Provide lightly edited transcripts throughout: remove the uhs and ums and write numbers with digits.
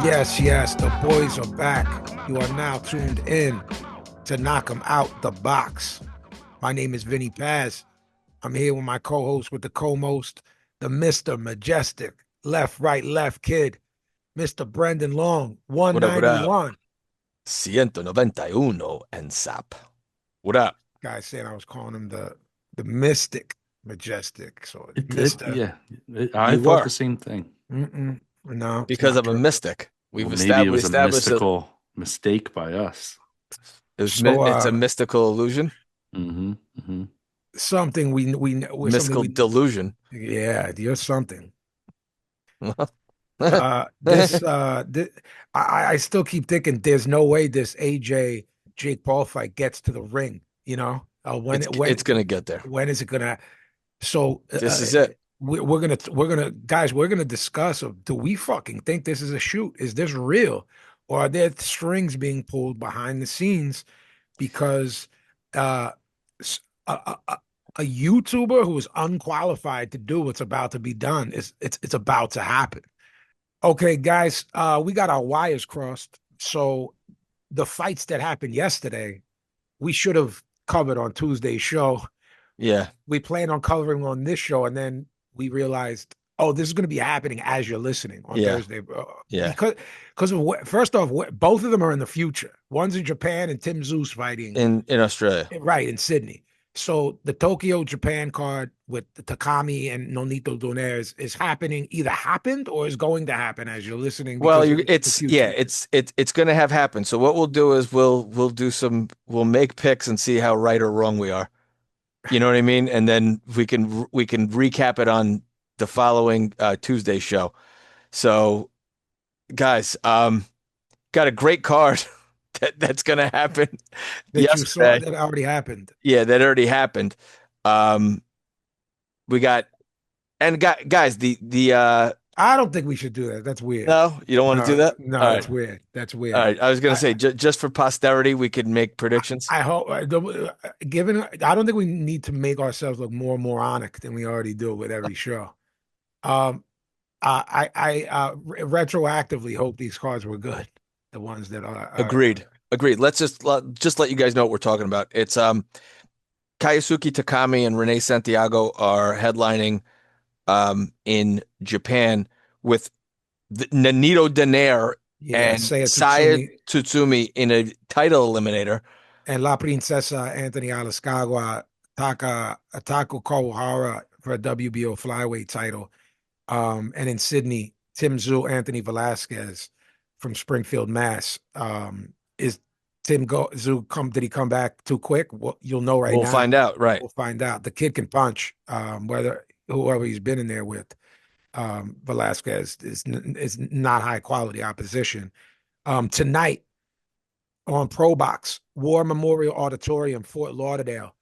Yes, yes, the boys are back. You are now tuned in to Knock 'em Out the Box. My name is Vinnie Paz. I'm here with my co-host with the co-most, the Mr. Majestic, left, right, left kid, Mr. Brendan Long, What up, what up? 191. 191 and SAP. What up? Guy said I was calling him the Mystic Majestic. So Mr. Yeah, I You thought the were, same thing. No, it's because not of a true. mystic. Well, We've maybe it established, was a established that mystical mistake by us. So it's a mystical illusion, hmm hmm something we something mystical we delusion. yeah, you're something. This I still keep thinking there's no way this AJ Jake Paul fight gets to the ring, you know? It's gonna get there. When is it gonna so This is it. we're gonna guys, we're gonna discuss of, do we fucking think this is a shoot? Is this real? Or are there strings being pulled behind the scenes because uh s- a YouTuber who is unqualified to do what's about to be done is it's about to happen. Okay, guys, we got our wires crossed. So the fights that happened yesterday, we should have covered on Tuesday's show. Yeah, We planned on covering on this show, and then we realized, oh, this is going to be happening as you're listening on yeah, Thursday, yeah. because of first off, both of them are in the future. One's in Japan, and Tim Zeus fighting In Australia. right in Sydney. So the Tokyo Japan card with Takami and Nonito Donaire is happening, either happened or is going to happen as you're listening Well, because it's the it's yeah, future. it's gonna have happened. So what we'll do is we'll make picks and see how right or wrong we are. You know what I mean? And then we can recap it on the following Tuesday show. So, guys, got a great card that's gonna happen That you saw yesterday. that already happened. Yeah, that already happened. Um, we got and guys, the I don't think we should do that. That's weird. no, you don't want to do No, that? no, All that's right. weird. That's All weird. right. I was gonna I, say just for posterity, we could make predictions. I hope, given, I don't think we need to make ourselves look more moronic than we already do with every show. Um, retroactively hope these cards were good. The ones that Agreed. Agreed. Let's just let you guys know what we're talking about. It's Kayasuke Takami and Renee Santiago are headlining in Japan with Nanito Donaire yeah, and Saya Saya Tsutsumi Tsutsumi in a title eliminator. and La Princesa Anthony Alascagua, Taku Kawahara for a WBO flyweight title. And in Sydney, Tim Zhu, Anthony Velasquez from Springfield, Mass. Is Zhu did he come back too quick? Well, you'll know right We'll now. find out, right? We'll find out. The kid can punch, whether whoever he's been in there with. Velasquez is not high quality opposition. Tonight on Pro Box, War Memorial Auditorium, Fort Lauderdale,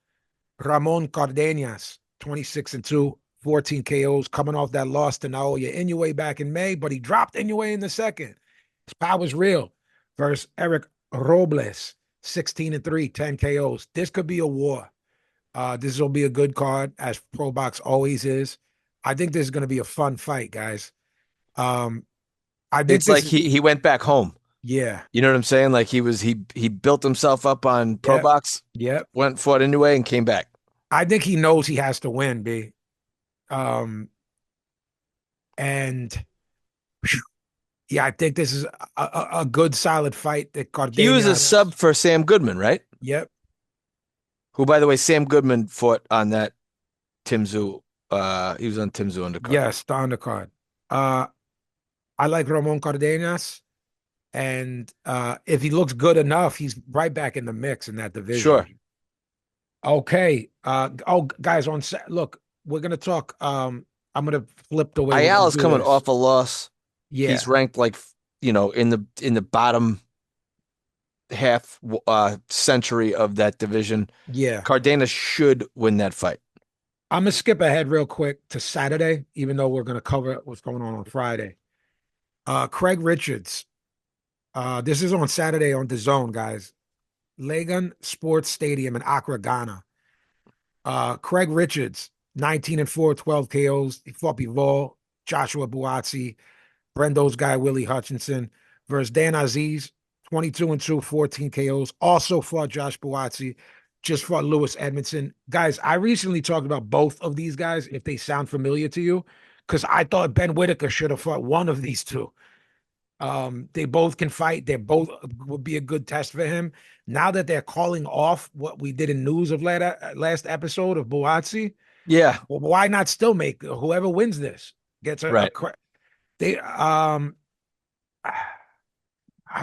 Ramon Cardenas, 26-2, 14 KOs, coming off that loss to Naoya Inoue back in May, but he dropped Inoue in the second. His power's real. Versus Eric Robles, 16-3, 10 KOs. This could be a war. This will be a good card, as Pro Box always is. I think this is going to be a fun fight, guys. Um, I think It's this like is, he went back home. yeah, You know what I'm saying? Like he built himself up on Pro yep, Box, yep. went fought anyway, and came back. I think he knows he has to win, B. Um, and yeah, I think this is a good solid fight that He was a Cardenas. sub for Sam Goodman, right? Yep. Who, by the way, Sam Goodman fought on that Tim Tszyu. He was on Tim Tszyu undercard. Yes, the undercard. Uh, I like Ramon Cardenas, and if he looks good enough, he's right back in the mix in that Sure. division. Okay. Guys, look, we're gonna talk. I'm gonna flip the way we're gonna Ayala's do coming this. off a loss. He's Yeah, ranked like in the bottom half century of that division. yeah. Cardenas should win that fight. I'm gonna skip ahead real quick to Saturday, even though we're gonna cover what's going on Friday. Craig Richards. This is on Saturday on the Zone, guys. Legan Sports Stadium in Accra, Ghana. Craig Richards, 19-4, 12 KOs. He fought Bivol, Joshua Buatsi, Brendo's guy, Willie Hutchinson. versus Dan Aziz, 22-2, 14 KOs. Also fought Josh Buatsi, just fought Lewis Edmondson. Guys, I recently talked about both of these guys, if they sound familiar to you, because I thought Ben Whitaker should have fought one of these two. They both can fight. They both would be a good test for him. Now that they're calling off what we did in news of last episode of Buatsi, Yeah, well, why not still make whoever wins this gets right. they I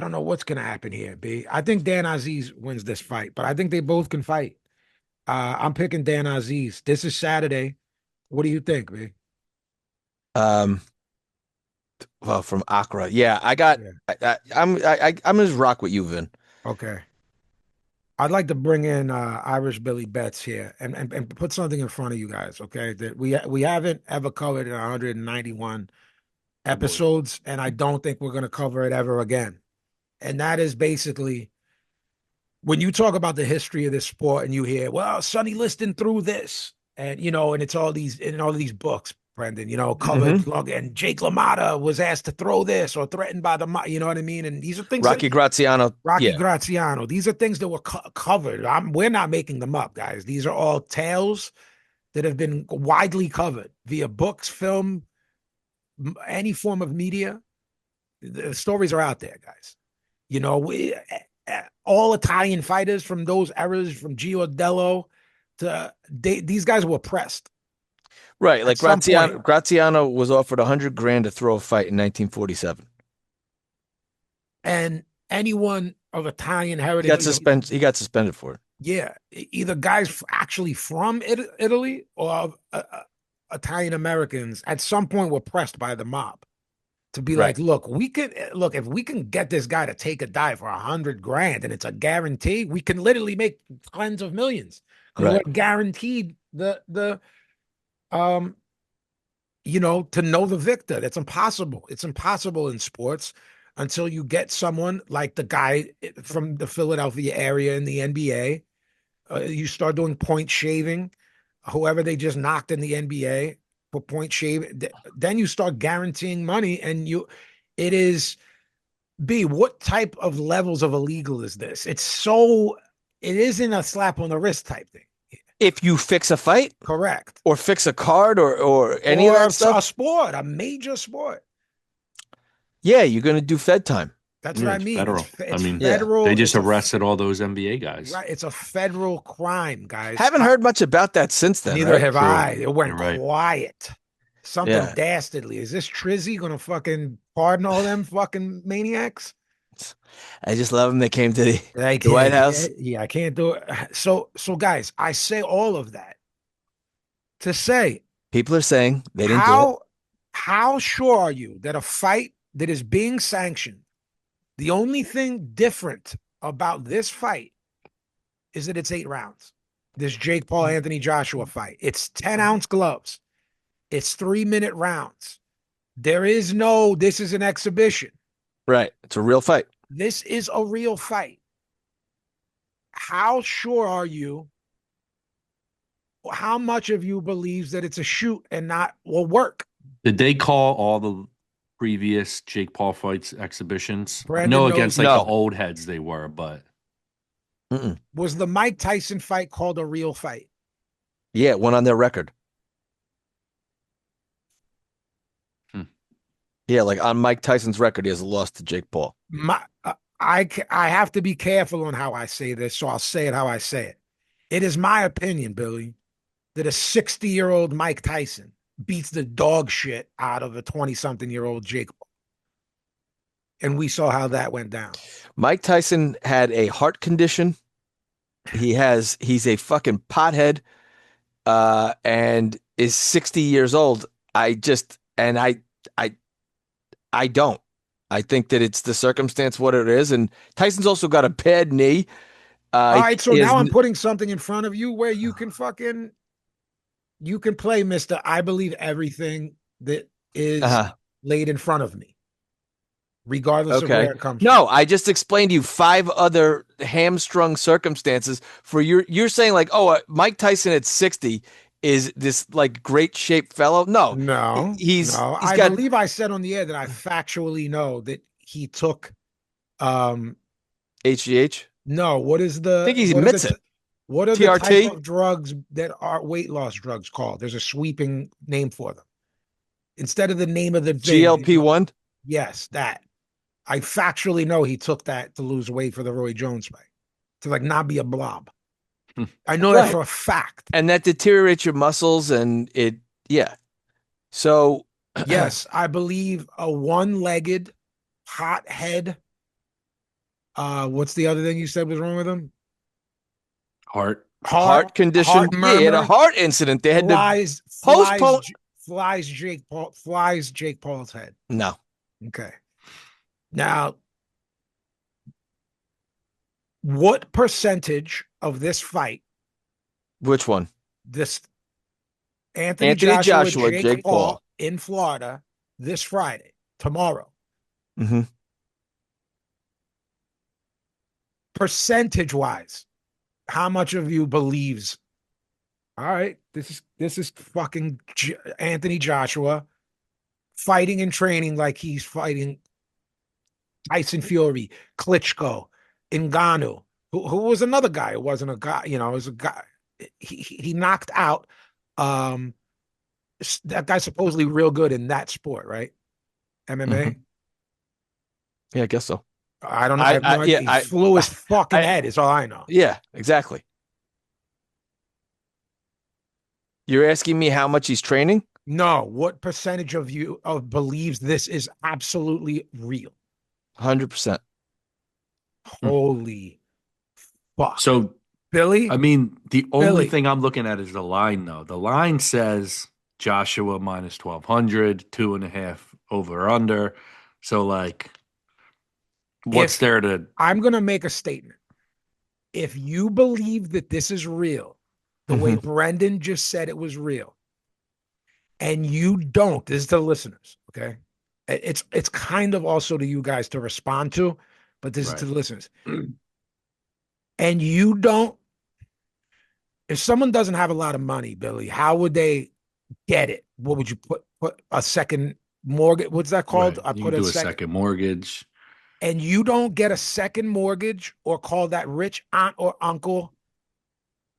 don't know what's gonna happen here, B. I think Dan Aziz wins this fight, but I think they both can fight. I'm picking Dan Aziz. This is Saturday. What do you think, B? Um, well, from Accra. Yeah, I got. Yeah. I'm just rock with you, Vin. Okay. I'd like to bring in Irish Billy Betts here and put something in front of you guys, okay? That we haven't ever covered in 191 Oh boy. episodes, and I don't think we're going to cover it ever again. And that is basically when you talk about the history of this sport and you hear, well, Sonny Liston threw this, and and it's all these in all of these books, Brendan, Hmm. covered long, and Jake LaMotta was asked to throw this or threatened by you know what I mean? And these are things that Rocky Graziano. Rocky Yeah, Graziano. These are things that were covered. We're not making them up, guys. These are all tales that have been widely covered via books, film, any form of media. The stories are out there, guys. All Italian fighters from those eras, from Giordello these guys were pressed right. at Like some point, Graziano was offered 100 grand to throw a fight in 1947. and anyone of Italian He heritage, got suspended. He got suspended for it. yeah, either guys actually from Italy or Italian Americans at some point were pressed by the mob to be Right. like, look, if we can get this guy to take a dive for 100 grand and it's a guarantee, we can literally make tens of millions because Right. we're guaranteed the um to know the victor. That's impossible. It's impossible in sports until you get someone like the guy from the Philadelphia area in the NBA. You start doing point shaving, whoever they just knocked in the NBA for point shave, then you start guaranteeing money, and it is B. What type of levels of illegal is this? It isn't a slap on the wrist type thing. If you fix a fight Correct. or fix a card or any of Or that a stuff, sport, a major sport. yeah, you're gonna do Fed time. That's what Yeah, I it's mean. federal. I It's mean, Yeah. they federal. just arrested all those NBA guys. Right. It's a federal crime, guys. Haven't heard much about that since then, Neither right? have True. I. It went You're right. quiet. Something Yeah. dastardly. Is this Trizzy gonna fucking pardon all them fucking maniacs? I just love them. They came to the, I the White can't. House. Yeah, I can't do it. So guys, I say all of that to say People are saying they didn't do it. how sure are you that a fight that is being sanctioned, the only thing different about this fight is that it's 8 rounds. This Jake Paul Anthony Joshua fight. It's 10-ounce gloves. It's 3-minute rounds. This is an exhibition. Right. It's a real fight. This is a real fight. How sure are you? How much of you believes that it's a shoot and not will work? Did they call all the previous Jake Paul fights exhibitions? I Brandon know knows against like the No. old heads they were, but Mm-mm. was the Mike Tyson fight called a real fight? Yeah, it went on their record. Hmm. Yeah, like on Mike Tyson's record, he has a loss to Jake Paul. I have to be careful on how I say this, so I'll say it how I say it. It is my opinion, Billy, that a 60-year-old Mike Tyson beats the dog shit out of a 20-something-year-old Jake Paul. And we saw how that went down. Mike Tyson had a heart condition. He's a fucking pothead, and is 60 years old. I I don't. I think that it's the circumstance what it is. And Tyson's also got a bad knee. All right, so He has, now I'm putting something in front of you where you can play Mr. I believe everything that is uh laid in front of me, regardless of okay. where it comes from. No, I just explained to you 5 other hamstrung circumstances for you're saying like, oh, Mike Tyson at 60 is this like great shaped fellow. No, No, he's no. he's I got believe I said on the air that I factually know that he took HGH. No, I think he what are admits it. the type TRT, of drugs that are weight loss drugs called? There's a sweeping name for them. Instead of the name of the thing, GLP-1. yes, that. I factually know he took that to lose weight for the Roy Jones fight, to like not be a blob. I know that Right. for a fact. And that deteriorates your muscles and yeah. So Yes, I believe a one-legged hot head. What's the other thing you said was wrong with him? Heart. heart condition. Heart Yeah, he had a murmur, heart incident. They had to postpone. flies Jake Paul's head. No. Okay. Now, what percentage of this fight, Which one? this Anthony Anthony Joshua, Joshua, Jake Jake Paul. Paul in Florida this Friday, tomorrow, Mm-hmm. percentage wise, how much of you believes, all right, this is fucking Anthony Joshua fighting and training like he's fighting Tyson Fury, Klitschko, Ngannou, who was another guy who wasn't a guy, it was a guy. He knocked out um that guy's supposedly real good in that sport, right? Mm-hmm. MMA. Yeah, I guess so. I don't know. I have no idea. Yeah, He flew his fucking head, is all I know. yeah, exactly. You're asking me how much he's training? No, what percentage of you believes this is absolutely real? 100%. Holy fuck. So, Billy, I mean, the only Billy. thing I'm looking at is the line, though. The line says Joshua minus 1200, 2.5 over under. So, like, what's If there to. I'm going to make a statement, if you believe that this is real, the way Mm-hmm. Brendan just said it was real, and you don't, this is to the listeners, okay? It's kind of also to you guys to respond to, but this is to Right. the listeners. And you don't, if someone doesn't have a lot of money, Billy, how would they get it? What would you put a second mortgage? What's that called? Right. I You put can a do a second, second mortgage. and you don't get a second mortgage or call that rich aunt or uncle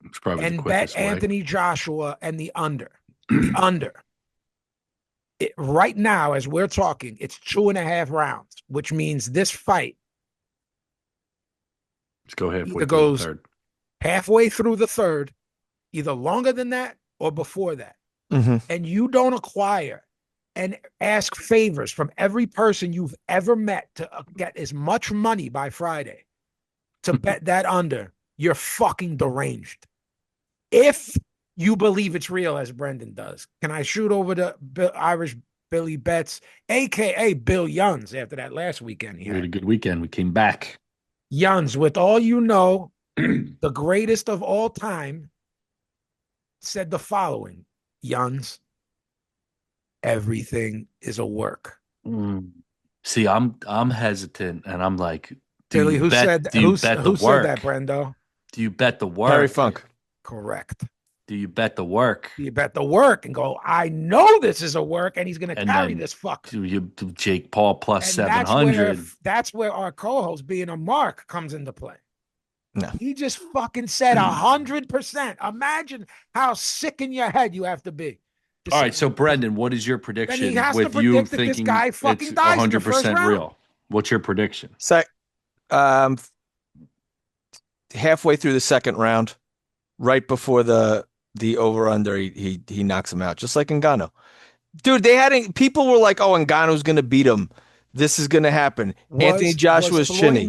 It's probably the and bet quickest way. Anthony Joshua and the under. The under. Right now, as we're talking, it's 2.5 rounds, which means this fight Let's go halfway either through the goes third. halfway through the third, either longer than that or before that. Mm-hmm. And you don't acquire and ask favors from every person you've ever met to get as much money by Friday to bet that under, you're fucking deranged. If you believe it's real, as Brendan does, can I shoot over to Irish Billy Betts, aka Bill Yuns, after that last weekend he We had a had? good weekend. We came back. Yuns, with all you know, the greatest of all time, said the following: Yuns, everything is a work. See, I'm hesitant, and I'm like, Billy, who said that? Do you bet the Who said that, work? Brendo? Do you bet the Harry work? Funk. Correct. Do you bet the work? You bet the work and go, I know this is a work, and he's gonna And carry then this fucker. do you do Jake Paul plus And that's 700? where our co-host being a mark comes into play. No. He just fucking said 100%. Imagine how sick in your head you have to be. All right, so Brendan, what is your Then prediction he has to with you predict that this thinking guy it's fucking dies in the first 100% round. real? What's your prediction? Um, halfway through the second round, right before the over under, he knocks him out, just like Ngannou. Dude, people were like, "Oh, Ngannou's gonna beat him. This is gonna happen." Anthony Joshua's chinny.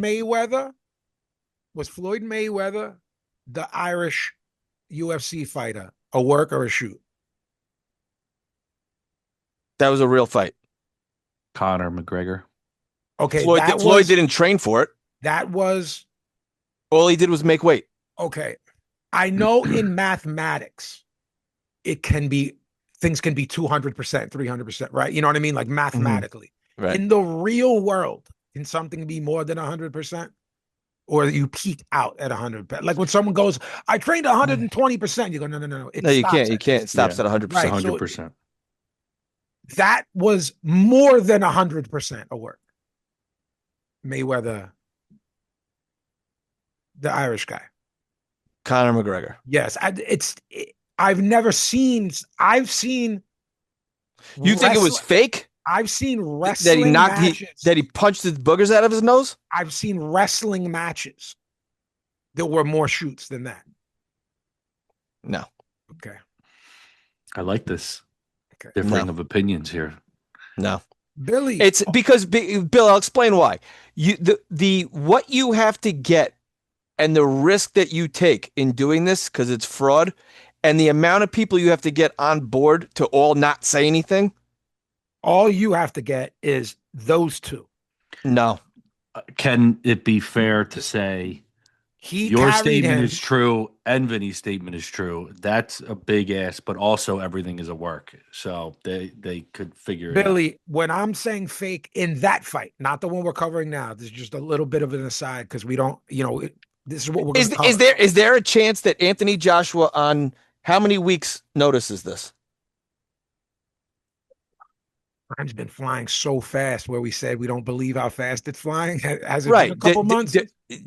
Was Floyd Mayweather the Irish UFC fighter a work or a shoot? That was a real fight. Conor McGregor. Okay, Floyd didn't train for it. That was All he did was make weight. okay. I know in mathematics, things can be 200%, 300%, right? You know what I mean? Like mathematically. Right. In the real world, can something be more than 100%? Or you peak out at 100%? Like when someone goes, I trained 120%, you go, no. No, you can't. You can't. It stops at 100%. Right. 100%. That was more than 100% of work. Mayweather The Irish guy. Conor McGregor. Yes, I've never seen. I've seen You think it was wrestling. fake I've seen that he wrestling knocked matches. that he punched his boogers out of his nose? I've seen wrestling matches that were more shoots than that. No, Okay. I like this Okay. differing No. of opinions here. no. Billy. It's because Bill. I'll explain why. The what you have to get and the risk that you take in doing this because it's fraud, and the amount of people you have to get on board to all not say anything. All you have to get is those two. No, Can it be fair to say He your carried statement him. is true and Vinny's statement is true? That's a big ass, but also everything is a work. So they could figure it out. Billy, when I'm saying fake in that fight, not the one we're covering now, this is just a little bit of an aside because we don't, this is what we're going to cover. is there a chance that Anthony Joshua on how many weeks notice is this? Time's been flying so fast where we said we don't believe how fast it's flying. Has it been a Right. couple months?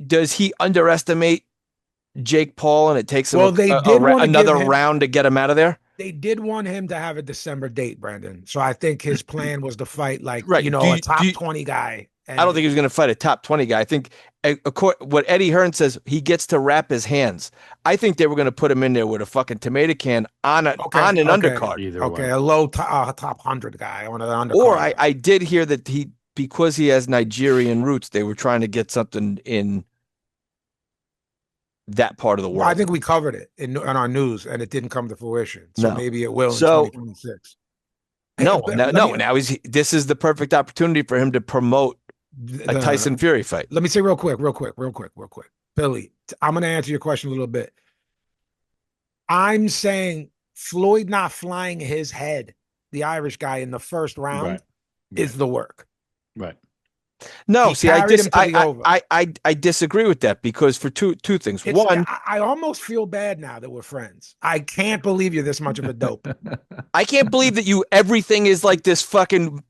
Does he underestimate Jake Paul and it takes him Well, they did want to give another him, round to get him out of there? they did want him to have a December date, Brandon. So I think his plan was to fight like, Right. a top 20 guy. I don't think he was going to fight a top 20 guy. I think what Eddie Hearn says, he gets to wrap his hands. I think they were going to put him in there with a fucking tomato can on an undercard. Either way. A low top 100 guy on an undercard. Or I did hear that because he has Nigerian roots, they were trying to get something in that part of the world. Well, I think we covered it in our news and it didn't come to fruition. So No. maybe it will in So- 2026. No, But no, now this is the perfect opportunity for him to promote a Tyson Fury fight. Let me say real quick. Billy, I'm going to answer your question a little bit. I'm saying Floyd not flying his head, the Irish guy in the first round, Right. is the work. Right. No, He see, I carried him to the over. I disagree with that because for two things. One, I almost feel bad now that we're friends. I can't believe you're this much of a dope. I can't believe that everything is like this fucking,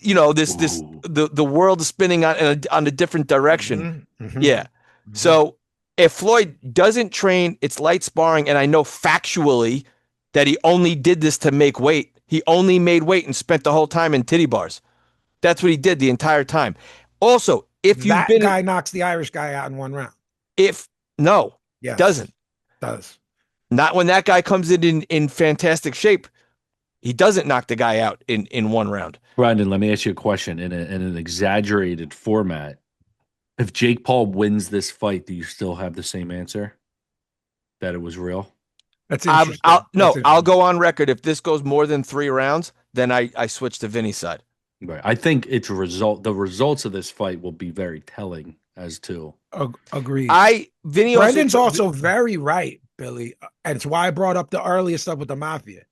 the world is spinning on a different direction. Mhm, mhm. Yeah. Mhm. So if Floyd doesn't train, it's light sparring, and I know factually that he only did this to make weight. He only made weight and spent the whole time in titty bars. That's what he did the entire time. Also, if you've that been guy knocks the Irish guy out in one round. no, Yes, doesn't. does. Not when that guy comes in fantastic shape. He doesn't knock the guy out in one round. Brandon, let me ask you a question in an exaggerated format. If Jake Paul wins this fight, do you still have the same answer? That it was real? That's interesting. I'll go on record. If this goes more than 3 rounds, then I switch to Vinny's side. Right. I think the results of this fight will be very telling as to. Agreed. Vinny Brendan's also very right, Billy. And it's why I brought up the earlier stuff with the mafia.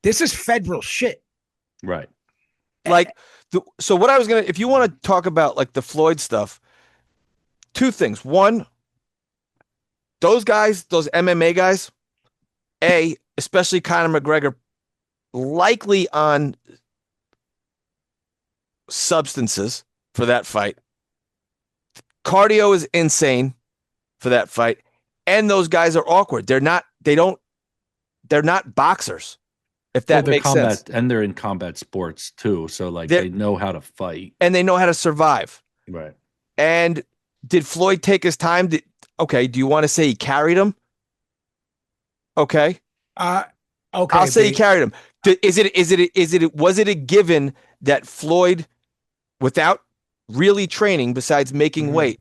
This is federal shit. Right. So what I was if you want to talk about like the Floyd stuff, 2 things. One, those guys, those MMA guys, especially Conor McGregor, likely on substances for that fight. Cardio is insane for that fight. And those guys are awkward. They're not boxers. If that makes sense. And they're in combat sports too. So they know how to fight. And they know how to survive. Right. And did Floyd take his time? Do you want to say he carried him? Okay. Okay. I'll say he carried him. Was it a given that Floyd, without really training besides making weight,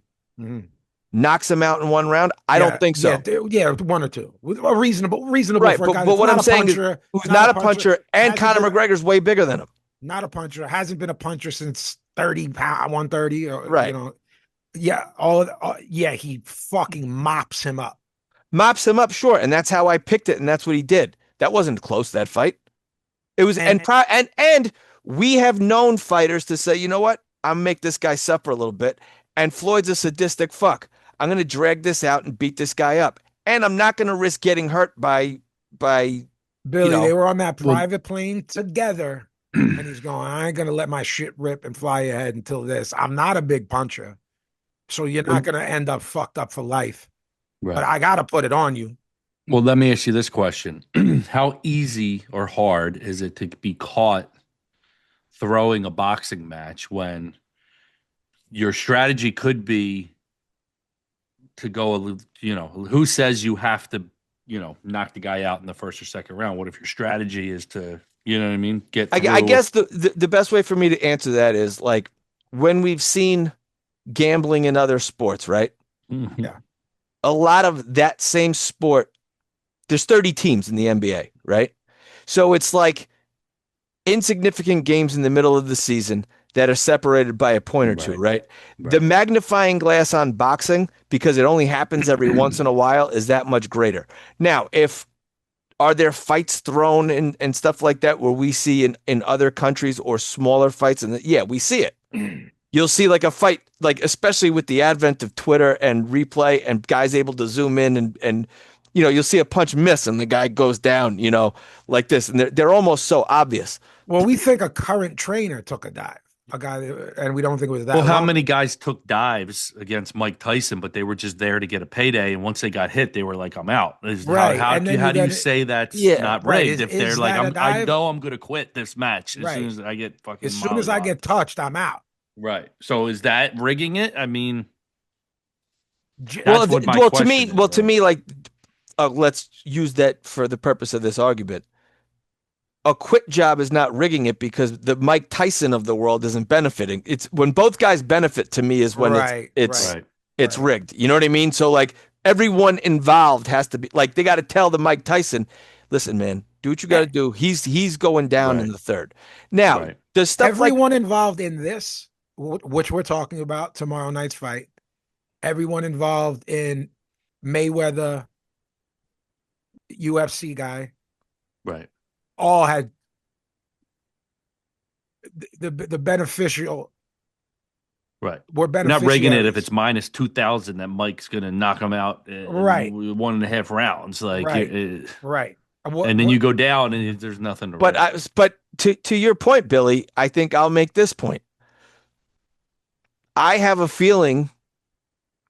knocks him out in one round? I don't think so. Yeah, 1 or 2. A reasonable right, for a guy but what I'm saying is who's not a puncher, and Conor McGregor's way bigger than him. Not a puncher. Hasn't been a puncher since 130 or right. He fucking mops him up. Sure, and that's how I picked it, and that's what he did. That wasn't close, that fight. It was and we have known fighters to say, you know what? I'm gonna make this guy suffer a little bit. And Floyd's a sadistic fuck. I'm gonna drag this out and beat this guy up. And I'm not gonna risk getting hurt by Billy, they were on that private plane together. And he's going, I ain't gonna let my shit rip and fly ahead until this. I'm not a big puncher. So you're not Well, going to end up fucked up for life. But right. I got to put it on you. Well, let me ask you this question. How easy or hard is it to be caught throwing a boxing match when your strategy could be to go, who says you have to, knock the guy out in the first or second round? What if your strategy is to, you know what I mean, get I through? guess the best way for me to answer that is like when we've seen gambling in other sports, right? Mhm. Yeah. A lot of that same sport, there's 30 teams in the NBA, right? So it's like insignificant games in the middle of the season that are separated by a point or two, Right, right? The right. magnifying glass on boxing, because it only happens every once in a while, is that much greater. Now, if are there fights thrown and stuff like that where we see in other countries or smaller fights? And yeah, we see it. You'll see like a fight, like especially with the advent of Twitter and replay and guys able to zoom in and you'll see a punch miss and the guy goes down, like this. And they're almost so obvious. Well, we think a current trainer took a dive, a guy, and we don't think it was Well, that how long. many guys took dives against Mike Tyson, but they were just there to get a payday, and once they got hit, they were like, "I'm out." How Right. how And do you, then how you do you then, say that's Yeah. not right. rigged if they're Is like, that a I dive? know I'm going to quit this match as soon Right. as I get fucking As soon as I get mollywopped. touched, I'm out. Right. So is that rigging it? I mean, J- that's what my question is. Well, to Like, me, like, let's use that for the purpose of this argument. A quit job is not rigging it because the Mike Tyson of the world isn't benefiting. It's when both guys benefit to me is when it's Right. it's Right. right, it's Right. rigged. You know what I mean? So like everyone involved has to be like they got to tell the Mike Tyson, listen, man, do what you got E- to do. He's going down in right, the third. Now, right, does stuff like Everyone involved in this, which we're talking about tomorrow night's fight, everyone involved in Mayweather, UFC guy, right, all had the beneficial right. were You're not rigging it if beneficiaries. it's minus 2,000 that Mike's going to knock him out Right. in 1.5 rounds. Like, Right. Right. and then you go down and there's nothing to rig. but to your point, Billy, I think I'll make this point. I have a feeling.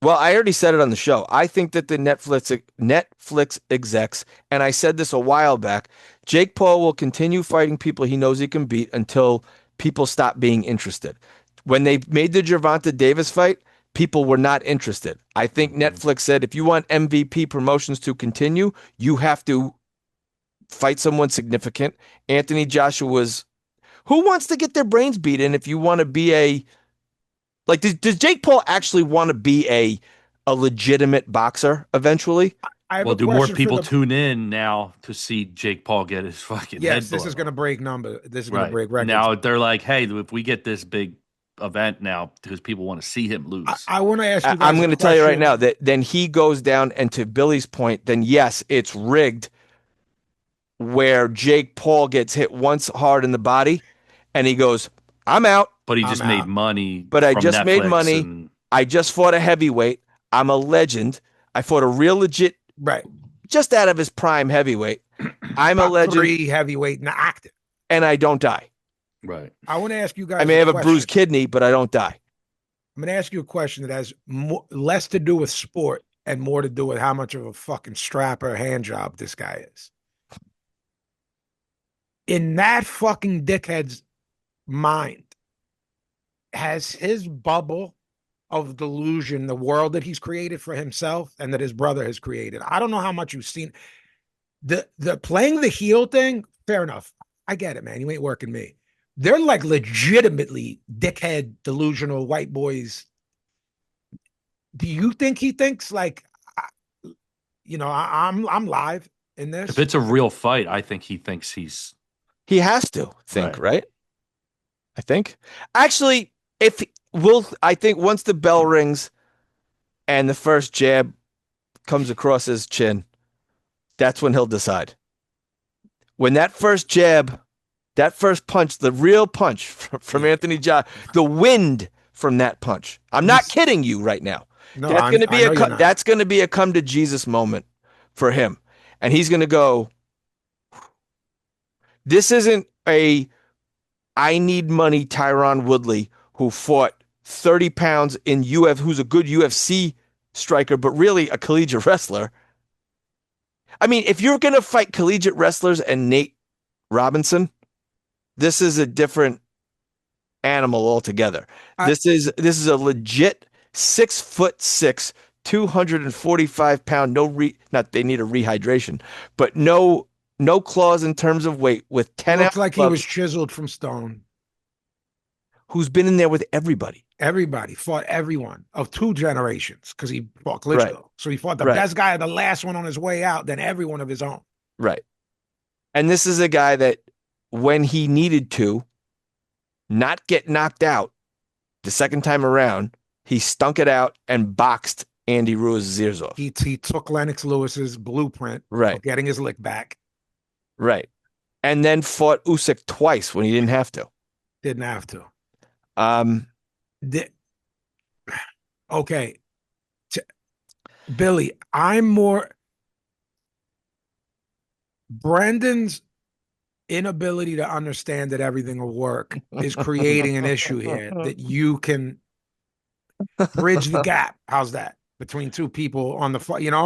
Well, I already said it on the show. I think that the Netflix execs, and I said this a while back, Jake Paul will continue fighting people he knows he can beat until people stop being interested. When they made the Gervonta Davis fight, people were not interested. I think Mhm. Netflix said if you want MVP promotions to continue, you have to fight someone significant. Anthony Joshua was who wants to get their brains beaten if you want to be a like, does Jake Paul actually want to be a legitimate boxer eventually? I have Well, a do more question for people the tune in now to see Jake Paul get his fucking yes, head this is blown going to off? break number. This is going to Right. break records. Now they're like, hey, if we get this big event now because people want to see him I, lose. I want to ask you I'm guys a going to tell you right question. now that then he goes down, and to Billy's point, then yes, it's rigged where Jake Paul gets hit once hard in the body, and he goes, "I'm out, But he I'm just made out. money but I from just made Netflix money. and I just fought a heavyweight. I'm a legend. I fought a real legit, Right. just out of his prime heavyweight. I'm a Top legend, three heavyweight and active. and I don't die. right. I want to ask you I guys may a have a bruised question. kidney, but I don't die." I'm going to ask you a question that has less to do with sport and more to do with how much of a fucking strapper hand job this guy is. In that fucking dickhead's mind, has his bubble of delusion, the world that he's created for himself and that his brother has created. I don't know how much you've seen the playing the heel thing. Fair enough. I get it, man. You ain't working me. They're like legitimately dickhead, delusional white boys. Do you think he thinks like, I'm live in If this? it's a real fight, I think he thinks he's He has to think, right. right? I think. Actually, if I think once the bell rings and the first jab comes across his chin, that's when he'll decide. When that first jab, that first punch, the real punch from Yeah. Anthony John, the wind from that punch. I'm not He's kidding you right now. no, I know you're not. That's going to be a come to Jesus moment for him. And he's going to go, this isn't a I need money Tyron Woodley who fought 30 pounds in who's a good UFC striker, but really a collegiate wrestler. I mean, if you're going to fight collegiate wrestlers and Nate Robinson, this is a different animal altogether. I, This is a legit 6'6", 245 pound, not they need a rehydration, but no clause in terms of weight with 10 ounce looks like he was gloves, chiseled from stone. who's been in there with everybody. Everybody fought everyone of 2 generations because he fought Right, Klitschko. So he fought the right, best guy, the last one on his way out, then everyone of his own. right. And this is a guy that when he needed to not get knocked out the second time around, he stunk it out and boxed Andy Ruiz's ears off. He took Lennox Lewis's blueprint Right, of getting his lick back. right. And then fought Usyk twice when he didn't have to. Didn't have to. Um, Di- okay. Billy, I'm more Brendan's inability to understand that everything will work is creating an issue here that you can bridge the gap. How's that? Between two people on the,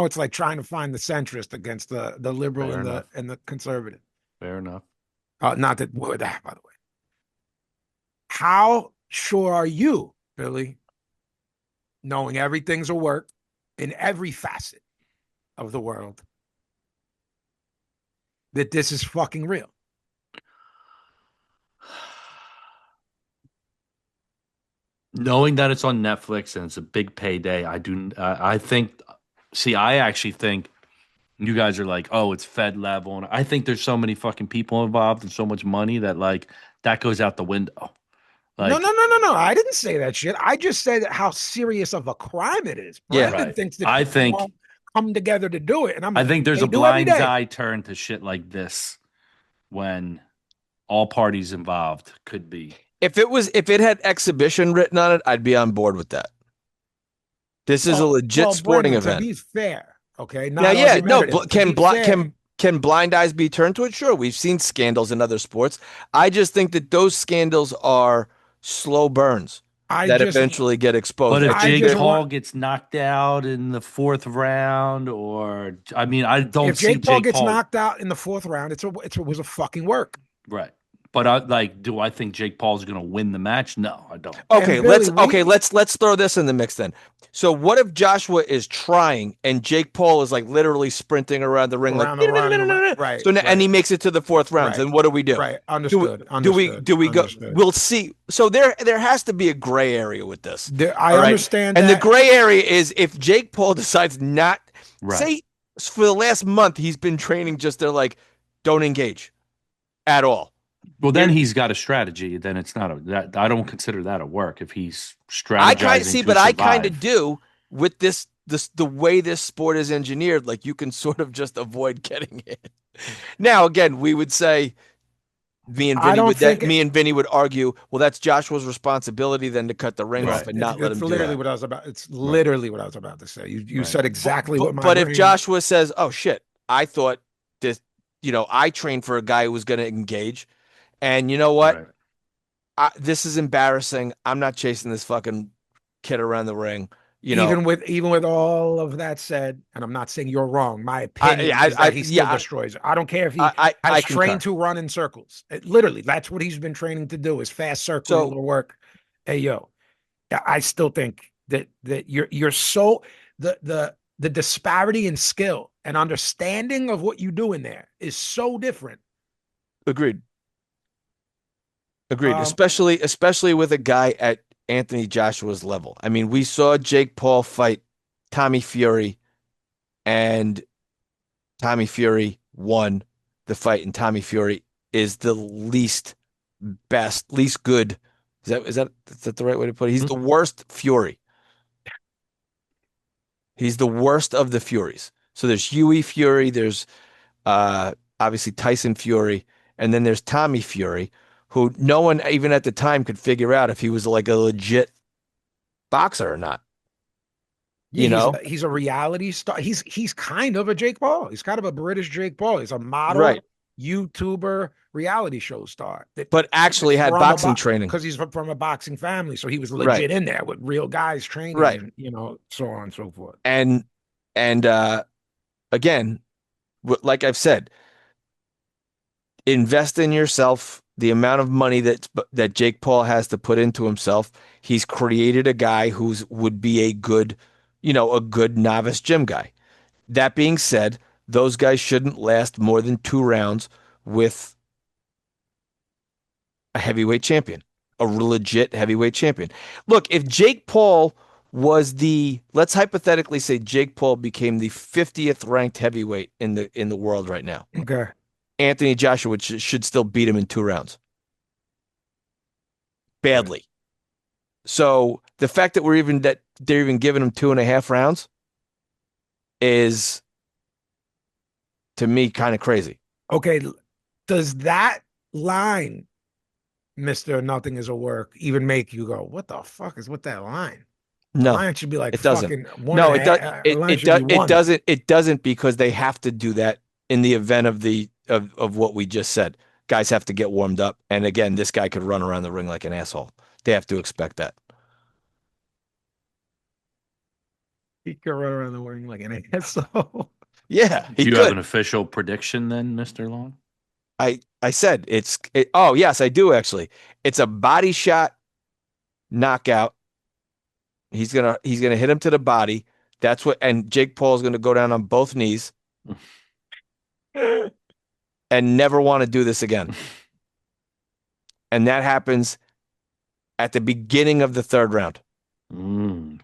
it's like trying to find the centrist against the liberal Fair and enough. the conservative. Fair enough. Not that by the way. How sure are you, Billy, knowing everything's a work in every facet of the world, that this is fucking real? Knowing that it's on Netflix and it's a big payday, I think. See, I actually think you guys are like, oh, it's Fed level, and I think there's so many fucking people involved and so much money that like that goes out the window. No, Like, no, no, no, no. I didn't say that shit. I just said how serious of a crime it is. yeah. Brendan right. thinks that I people think won't come together to do it. And I'm I like, think there's they a do every blind's day. eye turn to shit like this when all parties involved could be. If it had exhibition written on it, I'd be on board with that. This is a legit sporting Brendan, to event. be fair, okay, Now, not yeah, no, argumentative. To be fair, can blind eyes be turned to it? Sure, we've seen scandals in other sports. I just think that those scandals are slow burns I that just, eventually get exposed. But I if I think Jake just that Paul want. gets knocked out in the fourth round, or I mean, I don't If see Jake Paul Jake gets Paul. knocked out in the fourth round, it was a fucking work. Right. But I like, do I think Jake Paul's going to win the match? No, I don't. And okay, Billy, let's throw this in the mix then. So what if Joshua is trying and Jake Paul is like literally sprinting around the ring like around the ring, right, so now, and right, he makes it to the fourth round. right, Then what do we do? right. Do we Understood, do we go? understood. We'll see. So there has to be a gray area with this. I All right. understand And the that. gray area is if Jake Paul decides not Right. say for the last month he's been training just they're like don't engage at all. Well, then Here- he's got a strategy. Then it's not that I don't consider that a work if he's I kind of strategizing see, to but I kind of survive. do with this the way this sport is engineered. Like you can sort of just avoid getting it. Now, again, we would say I don't think me and Vinny would argue, well, that's Joshua's responsibility then to cut the ring off Right. and not let it's him do literally that. what I was about. It's Right. literally what I was about to say. You Right. said exactly what my But if brain. Joshua says, "Oh shit, I thought this, I trained for a guy who was going to engage, and you know what? Right. This is embarrassing. I'm not chasing this fucking kid around the ring." Even with all of that said, and I'm not saying you're wrong. My opinion is that he still destroys it. I don't care if he I has concur. trained to run in circles. Literally, that's what he's been training to do is fast circling So work. Hey yo, I still think that you're so the disparity in skill and understanding of what you do in there is so different. agreed. Agreed. Um, Especially with a guy at Anthony Joshua's level. I mean, we saw Jake Paul fight Tommy Fury, and Tommy Fury won the fight, and Tommy Fury is the least good. Is that the right way to put it? He's the worst Fury. He's the worst of the Furies. So there's Huey Fury, there's obviously Tyson Fury, and then there's Tommy Fury, who no one even at the time could figure out if he was like a legit boxer or not. Yeah, he's a reality star. He's kind of a Jake Paul. He's kind of a British Jake Paul. He's a model. Right. YouTuber reality show star that but actually had from a boxing training. because he's from a boxing family, so he was Right. legit in there with real guys training Right. and so on and so forth. And again, like I've said, invest in yourself. The amount of money that Jake Paul has to put into himself, he's created a guy who's would be a good novice gym guy. That being said, those guys shouldn't last more than 2 rounds with a heavyweight champion, a legit heavyweight champion. Look, if Jake Paul let's hypothetically say Jake Paul became the 50th ranked heavyweight in the world right now. Okay. Anthony Joshua should still beat him in 2 rounds Okay. badly. So the fact that they're even giving him 2.5 rounds is to me kind of crazy. Okay. Does that line, Mr. Nothing is a work, even make you go, what the fuck is with that line? The No, line should be like it doesn't. fucking one No, and a it does. half. The It line it should does. be It one. doesn't. It doesn't because they have to do that in the event of what we just said. Guys have to get warmed up, and again, this guy could run around the ring like an asshole. They have to expect that. He could run around the ring like an asshole. Yeah, he Do you have an could. official prediction then, Mr. Long? I said oh yes, I do actually. It's a body shot knockout. He's gonna hit him to the body. And Jake Paul's gonna go down on both knees and never want to do this again. And that happens at the beginning of the third round.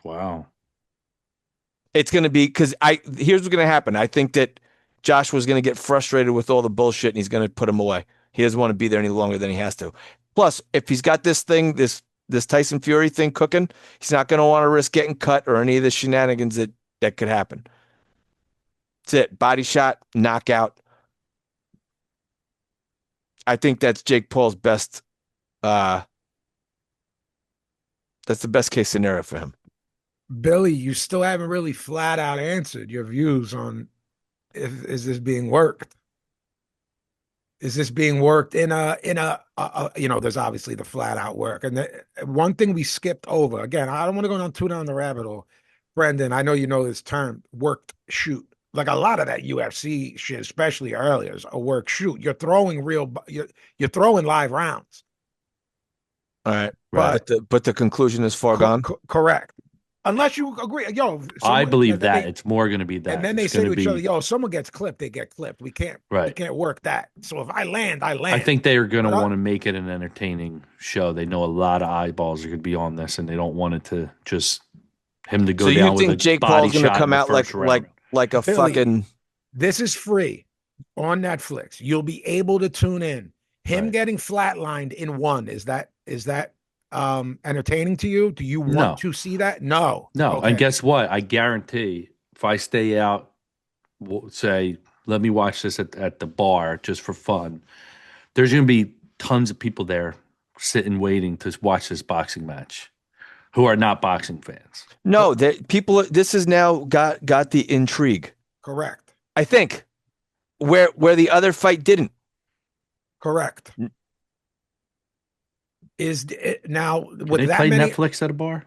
Wow. It's gonna be because here's what's gonna happen. I think that Joshua's gonna get frustrated with all the bullshit and he's gonna put him away. He doesn't want to be there any longer than he has to. Plus, if he's got this Tyson Fury thing cooking, he's not gonna want to risk getting cut or any of the shenanigans that could happen. That's it. Body shot, knockout. I think that's Jake Paul's best. Uh, that's the best case scenario for him. Billy, you still haven't really flat out answered your views on if is this being worked? Is this being worked there's obviously the flat out work. And one thing we skipped over, again, I don't want to go too down the rabbit hole. Brendan, I know you know this term, worked shoot. Like a lot of that UFC shit, especially earlier, is a work shoot. You're throwing live rounds. All right. Right. But the conclusion is far gone. Correct. Unless you agree, I believe then that it's more going to be that. and then they It's say going to to each be other, someone gets clipped, they get clipped. We right. can't work that. So if I land, I land. I think they are going to But want to make it an entertaining show. They know a lot of eyeballs are going to be on this, and they don't want it to just him to go So you down with a think Jake body Paul's going to shot in come the out first round. like a Billy, fucking this is free on Netflix. You'll be able to tune in. Him Right. getting flatlined in one, is that entertaining to you? Do you want No. to see that? No. No, Okay. and guess what? I guarantee if I stay out, say, let me watch this at the bar just for fun, there's going to be tons of people there sitting waiting to watch this boxing match who are not boxing fans. no, that people. This has now got the intrigue. Correct. I think where the other fight didn't. Correct. Is it, now Can with they that play many Netflix at a bar?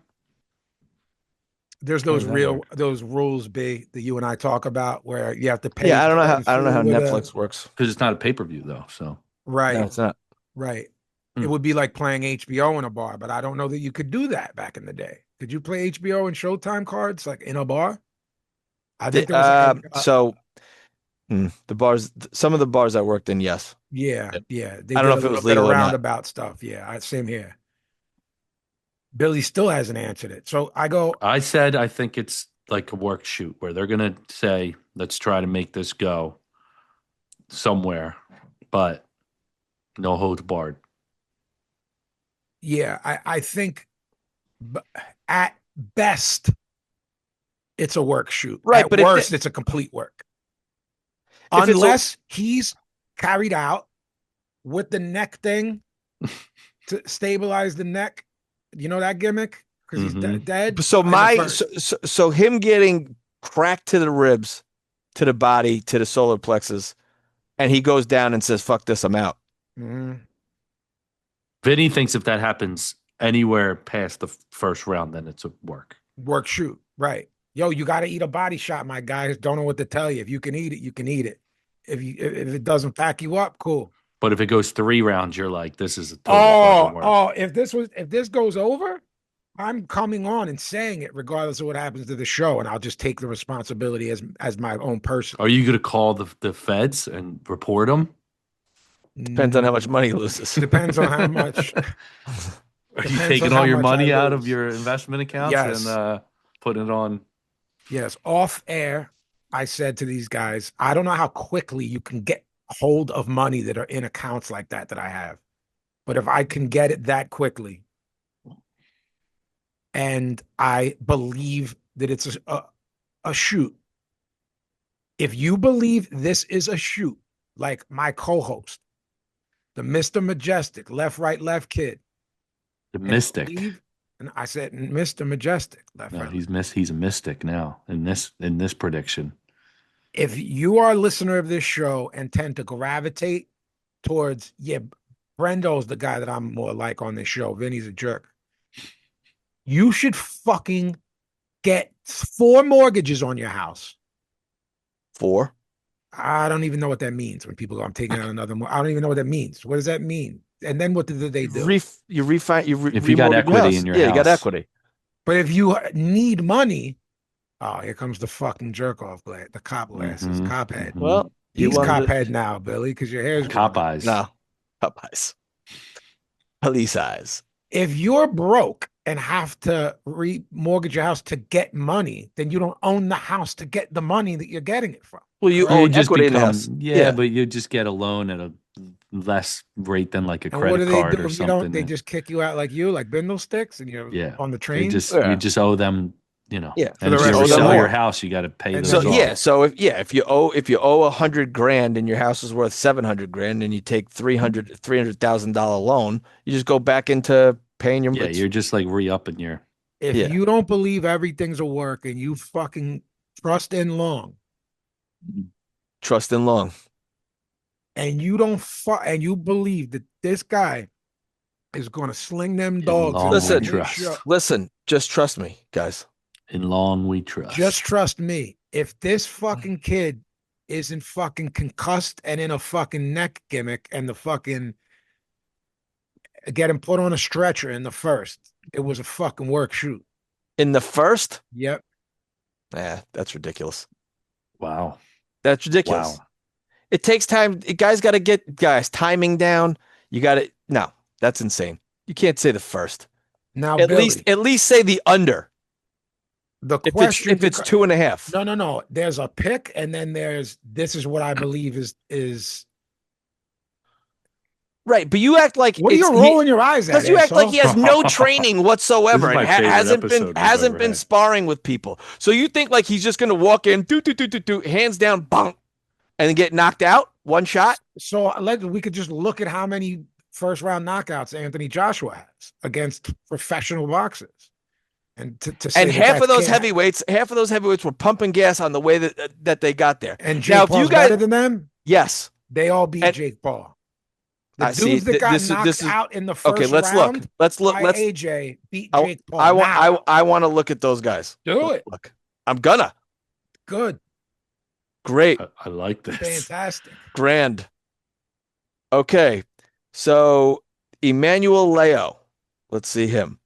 there's How does that work? those rules B that you and I talk about where you have to pay Yeah, I don't know through how with Netflix works. Because it's not a pay-per-view though. So No, right, it's not. right. It Hmm. would be like playing HBO in a bar, but I don't know that you could do that back in the day. Could you play HBO and Showtime cards like in a bar? I think there was So some of the bars I worked in, yes. yeah, yeah. They I don't know did a if it little was bit of legal or not. roundabout stuff. Yeah, same here. Billy still hasn't answered it. So I go, I said I think it's like a work shoot where they're gonna say, let's try to make this go somewhere, but no holds barred. yeah, I think at best it's a work shoot. Right, At but worst, it's a complete work. if it's a Unless he's carried out with the neck thing to stabilize the neck. You know that gimmick? Because he's Mhm. dead. so in the my first. so him getting cracked to the ribs, to the body, to the solar plexus, and he goes down and says, "Fuck this, I'm out." Mhm. Vinny thinks if that happens anywhere past the first round, then it's a work. Work shoot. Right. Yo, you got to eat a body shot, my guys. Don't know what to tell you. If you can eat it, you can eat it. If it doesn't pack you up, cool. But if it goes 3 rounds, you're like, this is a total fucking work. If this goes over, I'm coming on and saying it regardless of what happens to the show, and I'll just take the responsibility as my own person. Are you going to call the feds and report them? Depends on how much money he loses. Depends on how much. Are you Depends on taking how all your much I money out lose. of your investment accounts Yes. and putting it on? Yes, off air, I said to these guys, I don't know how quickly you can get hold of money that are in accounts like that I have. But if I can get it that quickly, and I believe that it's a shoot, if you believe this is a shoot, like my co-host, the Mr. Majestic, left kid, The and mystic. and I said, Mr. Majestic, left, No, right, he's a mystic now in this prediction. if you are a listener of this show and tend to gravitate towards, yeah, Brendo's the guy that I'm more like on this show. Vinny's a jerk. You should fucking get 4 mortgages on your house. 4. I don't even know what that means when people go, I'm taking out another I don't even know what that means. What does that mean? And then what did they do? You refi If you got remortgage equity house. in your yeah, you got house. equity. But if you need money, oh, here comes the fucking jerk off, the cop glasses, Mhm, cop head. mhm. Well, you He's wanted cop it- head now, Billy, because your hair's Cop growing. eyes. No, Popeyes. Police eyes. If you're broke and have to remortgage your house to get money, then you don't own the house to get the money that you're getting it from. Well, you Correct. own equity in the house. Yeah, but you just get a loan at a less rate than like a And what do credit they card do or if you don't? something. They just kick you out like bindle sticks, and you're Yeah, on the They train. just Yeah. you just owe them, Yeah, for And the if rest you of ever the sell life. your house, you got to pay And those then off. you- So if you owe $100,000 and your house is worth $700,000 and you take $300,000 loan, you just go back into paying your. Yeah, you're just like re-upping your. If Yeah. you don't believe everything's a work and you fucking trust in Long, trust in long. and you don't and you believe that this guy is going to sling them In dogs Long into Listen. his trust. show, Listen, just trust me, guys. In long we trust. just trust me. If this fucking kid isn't fucking concussed and in a fucking neck gimmick and the fucking get him put on a stretcher in the first, it was a fucking work shoot. In the first, Yep. that's ridiculous. Wow. That's ridiculous. Wow. It takes time. Guys got to get timing down. You got to. No, that's insane. You can't say the first. Now, At Billy, least say the under. the If question it's 2.5. no. There's a pick, and then this is what I believe is Right, but you act like what are you rolling your eyes at? because you act like he asshole? has no training whatsoever This is my and favorite hasn't episode we've hasn't ever been had. sparring with people. So you think like he's just gonna walk in, do, hands down, bonk, and then get knocked out one shot? So we could just look at how many first round knockouts Anthony Joshua has against professional boxers, and to say And that half of those can't- heavyweights were pumping gas on the way that they got there. and Now, Jake if you Paul's guys- better than them. Yes. They all beat And- Jake Paul. The I see. dudes that got This is- knocked this is- out in the first Okay, let's round look. Let's look. by Let's. AJ beat I, Jake Paul. I want. Now, I want to look at those guys. do it. Look, I'm gonna. Good. Great. I like this. Fantastic. Grand. Okay, so Emmanuel Leo. Let's see him.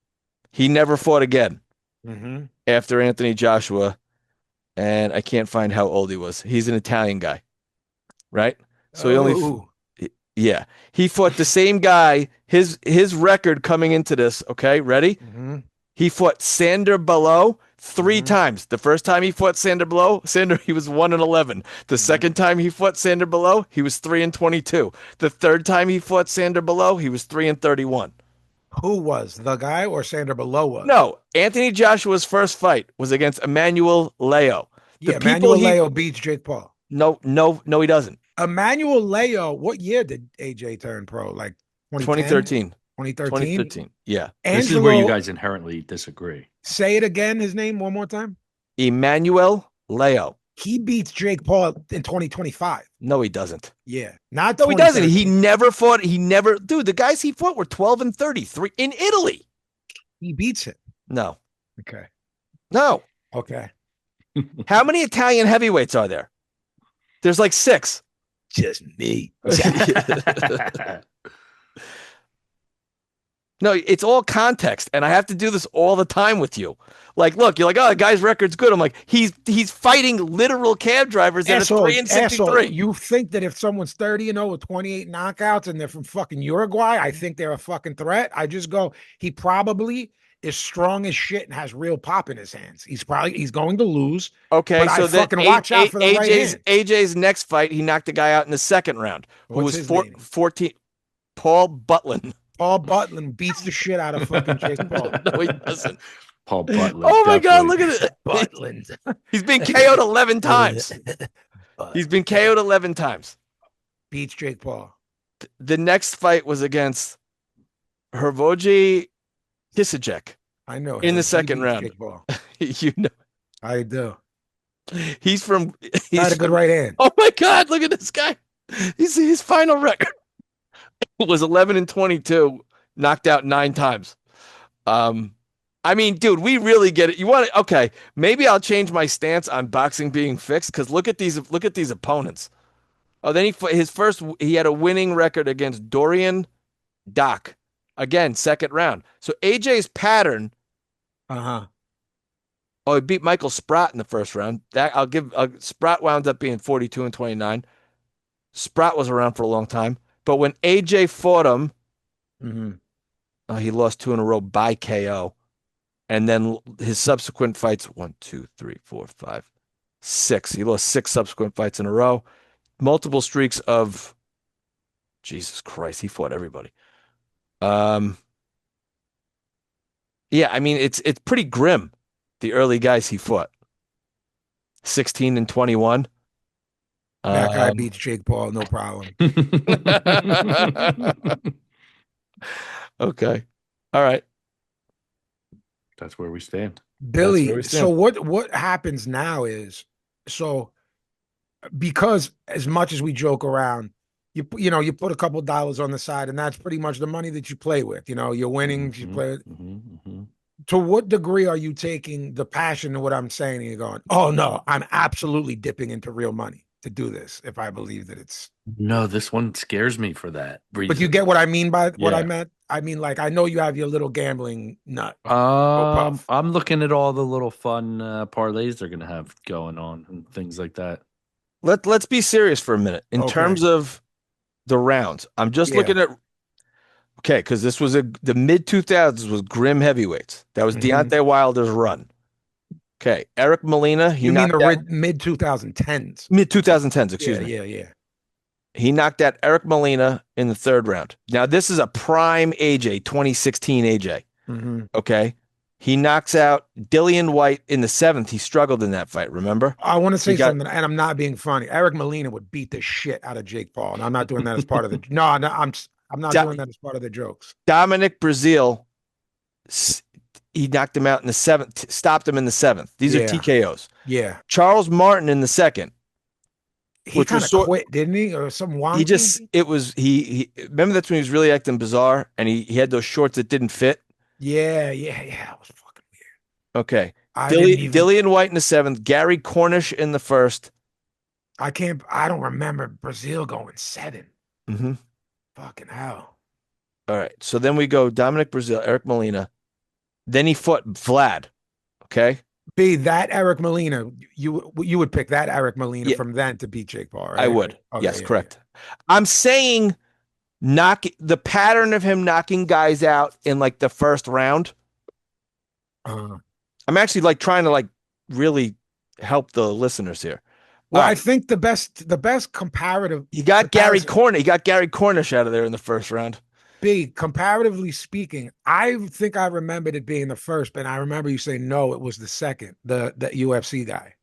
He never fought again Mm-hmm. after Anthony Joshua, and I can't find how old he was. He's an Italian guy, right? So he only. Yeah, he fought the same guy. His record coming into this. Okay, ready? Mm-hmm. He fought Sander Below 3 Mhm. times. The first time he fought Sander Below, he was 1-11. The second time he fought Sander Below, he was 3-22. The third time he fought Sander Below, he was 3-31. Who was the guy or Sander Below was? No, Anthony Joshua's first fight was against Emmanuel Leo. Yeah, the people Emmanuel he- Leo beats Jake Paul. No, he doesn't. Emmanuel Leo, what year did AJ turn pro? Like 2013. 2013? 2013. Yeah. This is where you guys inherently disagree. Say it again, his name one more time. Emmanuel Leo. He beats Jake Paul in 2025. No, he doesn't. Yeah, not No, he doesn't. He 2013. never fought. He never, dude. The guys he fought were 12 and 33 in Italy. He beats it. No, Okay. no. Okay. How many Italian heavyweights are there? There's like 6. Just me. No, it's all context, and I have to do this all the time with you. Like, look, you're like, oh, the guy's record's good. I'm like, he's fighting literal cab drivers that are 3 and 63. You think that if someone's 30-0 with 28 knockouts and they're from fucking Uruguay, I think they're a fucking threat. I just go, he probably is strong as shit and has real pop in his hands. He's going to lose. Okay, but so I then fucking watch out for the right hand. AJ's next fight, he knocked a guy out in the second round who What's was his name? 14. Paul Butlin. Paul Butlin beats the shit out of fucking Jake Paul. No, he doesn't. Paul Butler. Oh my God, look at it. Butlin. He's been KO'd 11 times. He's been KO'd 11 times. Beats Jake Paul. The next fight was against Hervoji Kisijek. I know. In the second round. Jake Paul. You know. I do. He's from. Had a good right hand. Oh my God, look at this guy. His final record was 11 and 22, knocked out 9 times. I mean, dude, we really get it. You want to? Okay, maybe I'll change my stance on boxing being fixed because look at these opponents. Oh, then he had a winning record against Dorian Doc. Again, second round. So AJ's pattern. Uh-huh. Oh, he beat Michael Sprott in the first round. Sprott wound up being 42 and 29. Sprott was around for a long time. But when AJ fought him, he lost 2 in a row by KO. And then his subsequent fights, 1, 2, 3, 4, 5, 6. He lost 6 subsequent fights in a row. Multiple streaks of, Jesus Christ, he fought everybody. Yeah, I mean, it's pretty grim, the early guys he fought. 16 and 21. That guy beats Jake Paul, no problem. Okay. All right. That's where we stand. Billy, so what happens now is, so because as much as we joke around, you put a couple dollars on the side, and that's pretty much the money that you play with. You're winning, you play with. To what degree are you taking the passion of what I'm saying and you're going, oh no, I'm absolutely dipping into real money to do this if I believe that it's. No, this one scares me for that reason. But you get what I mean by what I meant? I mean, like, I know you have your little gambling nut. I'm looking at all the little fun parlays they're going to have going on and things like that. Let's be serious for a minute. In terms of the rounds, I'm just looking at, because this was the mid-2000s was grim heavyweights. That was Deontay Wilder's run. Okay, Eric Molina. You mean the mid-2010s? Mid-2010s, excuse me. Yeah. He knocked out Eric Molina in the third round. Now, this is a prime AJ, 2016 AJ. Okay. He knocks out Dillian White in the 7th. He struggled in that fight, remember? I want to say something, and I'm not being funny. Eric Molina would beat the shit out of Jake Paul, and I'm not doing that as part of the. No, I'm not doing that as part of the jokes. Dominic Brazil, he knocked him out in the 7th, stopped him in the 7th. These are TKOs. Yeah. Charles Martin in the 2nd. He kind of quit, didn't he? Or some wonky? He remember that's when he was really acting bizarre and he had those shorts that didn't fit. Yeah. It was fucking weird. Okay. Dillian White in the 7th, Gary Cornish in the 1st. I don't remember Brazil going 7. Fucking hell. All right. So then we go Dominic Brazil, Eric Molina. Then he fought Vlad. Okay. That Eric Molina, you would pick that Eric Molina from then to beat Jake Paul, right? I would. Okay, yes, correct. Yeah. I'm saying the pattern of him knocking guys out in like the first round. I'm actually like trying to like really help the listeners here. Well, I think the best comparative. He got Gary Cornish out of there in the first round. Comparatively speaking, I think I remembered it being the first, but I remember you saying no, it was the second, the UFC guy.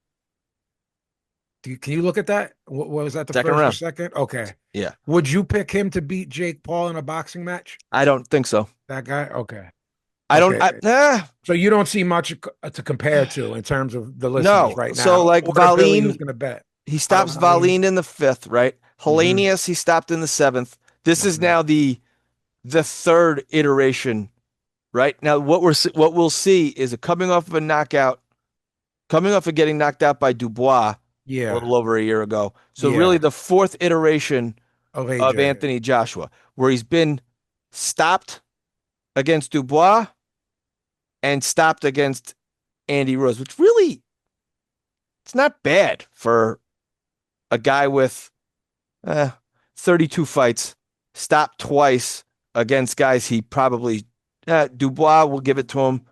Can you look at that? What was that? The second first round. Or second? Okay. Yeah. Would you pick him to beat Jake Paul in a boxing match? I don't think so. That guy? Okay. I don't. Okay. Nah, So you don't see much to compare to in terms of the listeners no. right So now, like or to Billy, who's Valine, going to bet. he How about stops Valine? Valine in the fifth, right? Hmm. Hellenius, he stopped in the seventh. This is Hmm. now the third iteration, right? Now what we'll see is a coming off of a knockout, coming off of getting knocked out by Dubois a Yeah. little over a year ago. So really Yeah. the fourth iteration Of of AJ. Anthony Joshua, where he's been stopped against Dubois and stopped against Andy Rose, which really it's not bad for a guy with eh, 32 fights, stopped twice against guys he probably Dubois will give it to him.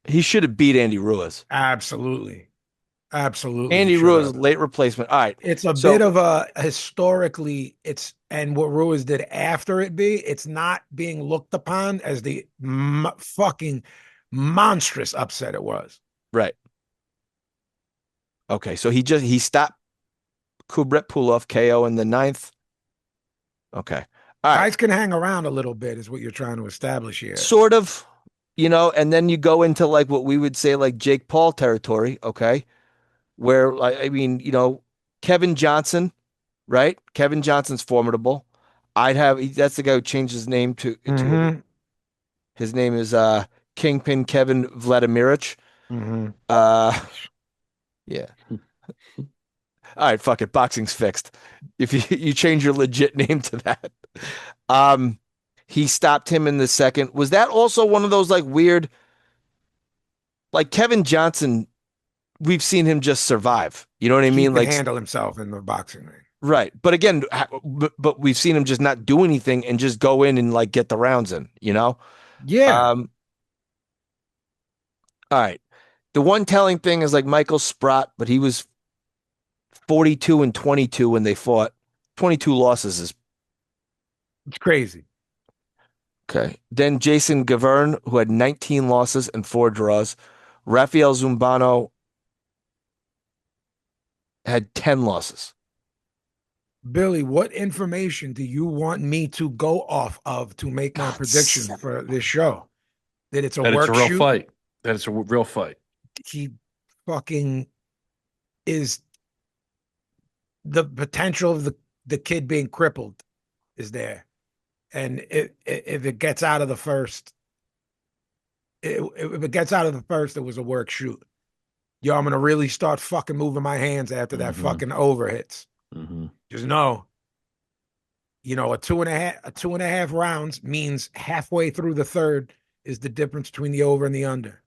He should have beat Andy Ruiz. Absolutely. Absolutely. He Andy should Ruiz have. late replacement. All right. It's a bit So of a historically, it's and what Ruiz did after it be, it's not being looked upon as the fucking monstrous upset it was. right. Okay. So he stopped Kubrat Pulov KO in the ninth. Okay. All right. Guys can hang around a little bit, is what you're trying to establish here. Sort of, and then you go into like what we would say like Jake Paul territory, okay? Where like I mean, Kevin Johnson, right? Kevin Johnson's formidable. That's the guy who changed his name to Hmm. his name is Kingpin Kevin Vladimirich. Hmm. Uh yeah. All right, fuck it. Boxing's fixed. If you change your legit name to that. Um he stopped him in the second. Was that also one of those like weird like Kevin Johnson, we've seen him just survive. You know what I He mean? can Like handle himself in the boxing ring. right. But again, but we've seen him just not do anything and just go in and like get the rounds in? Yeah. Um all right. The one telling thing is like Michael Sprott, but he was 42 and 22 when they fought. 22 losses is It's crazy. okay. Then Jason Gavern, who had 19 losses and 4 draws. Rafael Zumbano had 10 losses. Billy, what information do you want me to go off of to make my God, prediction for this show? That it's a That it's a work real shoot? fight. That it's a real fight. He fucking is the potential of the kid being crippled is there. And if it gets out of the first, if it gets out of the first, it was a work shoot. Yo, I'm gonna really start fucking moving my hands after that Hmm. fucking over hits. Hmm. Just know, a two and a half rounds means halfway through the third is the difference between the over and the under.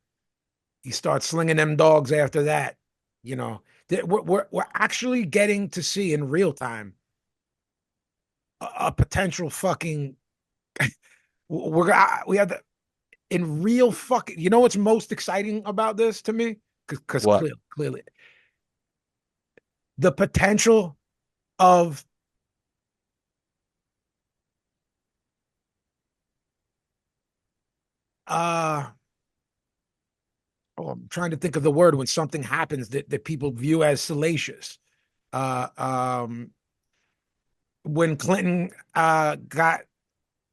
You start slinging them dogs after that, you know. We're actually getting to see in real time a potential fucking. We have the in real fucking. You know what's most exciting about this to me? Because What? clearly the potential of uh oh, I'm trying to think of the word when something happens that people view as salacious. Uh um when Clinton got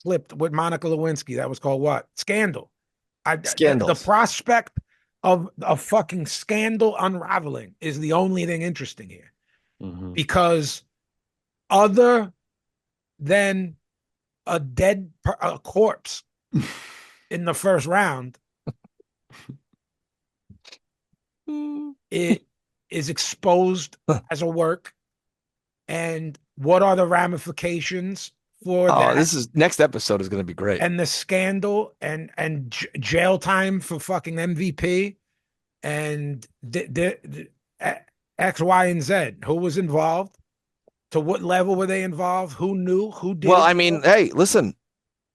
flipped with Monica Lewinsky, that was called what? Scandal. The Scandals. prospect of a fucking scandal unraveling is the only thing interesting here. Hmm. Because other than a corpse in the first round, it is exposed as a work. And what are the ramifications for Oh, that? this is next episode is going to be great. And the scandal and jail time for fucking MVP and X, Y, and Z. Who was involved? To what level were they involved? Who knew? Who Well, did I mean, what? hey, listen,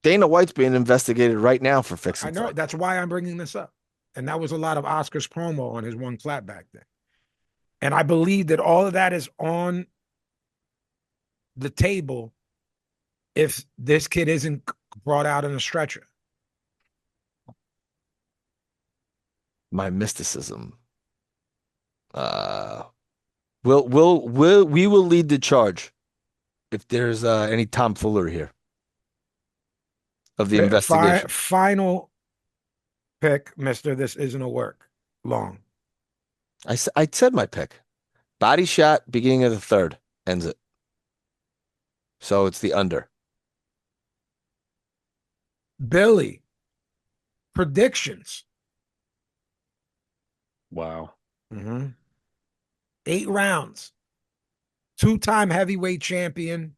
Dana White's being investigated right now for I fixing know. fights. That's why I'm bringing this up. And that was a lot of Oscar's promo on his one clap back then. And I believe that all of that is on the table if this kid isn't brought out in a stretcher. My mysticism. Uh, we will lead the charge if there's any tomfoolery here of the investigation. Final pick, Mister. This isn't a work. Long. I said my pick. Body shot, beginning of the third, ends it. So it's the under. Billy, predictions. Wow. 8 rounds. Two-time heavyweight champion,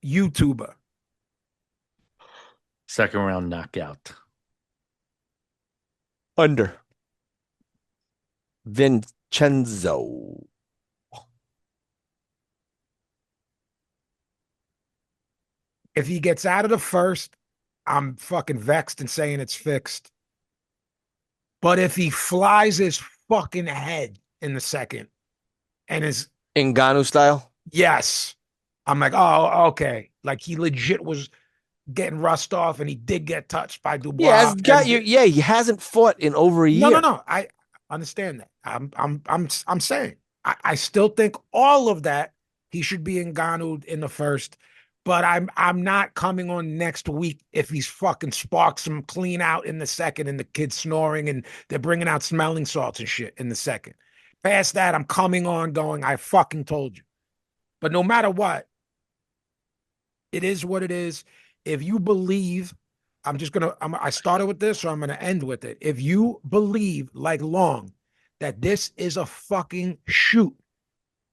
YouTuber. Second round knockout. Under. Vincenzo. If he gets out of the first, I'm fucking vexed and saying it's fixed. But if he flies his fucking head in the second and is Ngannou style. yes, I'm like, oh, okay. Like he legit was getting rust off and he did get touched by Yeah, Dubois. has got you. Yeah, he hasn't fought in over a No, no, year. no. I understand that. I'm saying I still think all of that he should be Ngannou in the first, but I'm not coming on next week if he's fucking sparks him clean out in the second and the kid's snoring and they're bringing out smelling salts and shit in the second. Past that, I'm coming on going, I fucking told you. But no matter what, it is what it is. If you believe, I started with this, so I'm gonna end with it. If you believe, like Long, that this is a fucking shoot,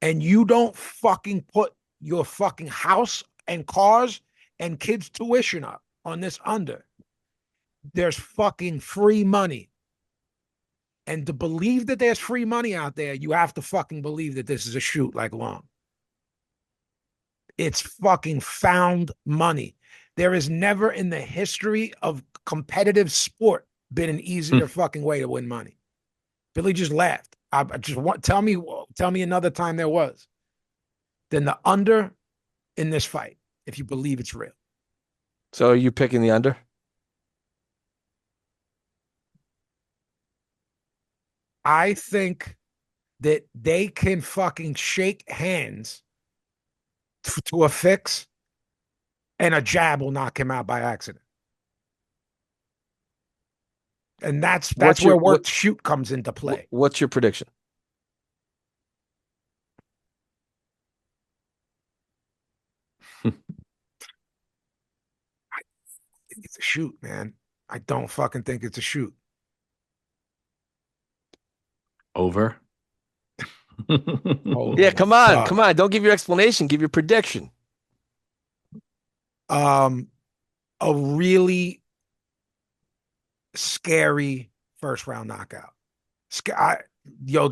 and you don't fucking put your fucking house and cars and kids' tuition up on this under, there's fucking free money. And to believe that there's free money out there, you have to fucking believe that this is a shoot like Long. It's fucking found money. There is never in the history of competitive sport been an easier fucking way to win money. Billy just laughed. I just want tell me another time there was. Then the under in this fight, if you believe it's real. So are you picking the under? I think that they can fucking shake hands to a fix, and a jab will knock him out by accident. And that's What's where your work shoot comes into play. what's your prediction? It's a shoot, man. I don't fucking think it's a shoot. Over. Yeah, Holy come on, come fuck. on. Don't give your explanation. Give your prediction. Um, a really scary first round knockout. I, yo,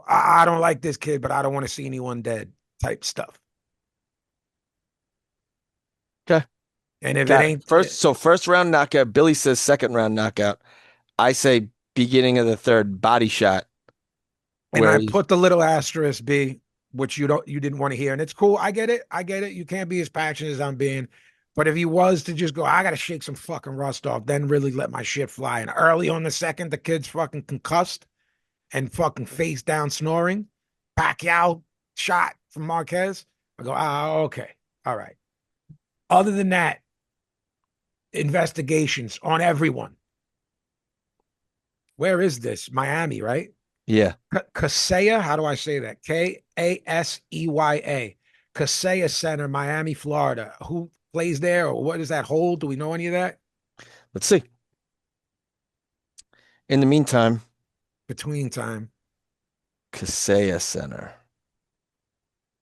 I don't like this kid, but I don't want to see anyone dead type stuff. Okay, And if it got it. ain't, First round knockout. Billy says second round knockout. I say beginning of the third body shot. and Where I he's put the little asterisk B, which you didn't want to hear, and it's cool. I get it. I get it. You can't be as passionate as I'm being. But if he was to just go, I gotta shake some fucking rust off, then really let my shit fly. And early on the second, the kid's fucking concussed and fucking face down snoring. Pacquiao shot from Marquez. I go, okay. All right. Other than that, investigations on everyone. Where is this? Miami, right? yeah. Kaseya, how do I say that? Kaseya. Kaseya Center, Miami, Florida. Who plays there or what does that hold? Do we know any of that? Let's see. In the meantime, Between time. Kaseya Center.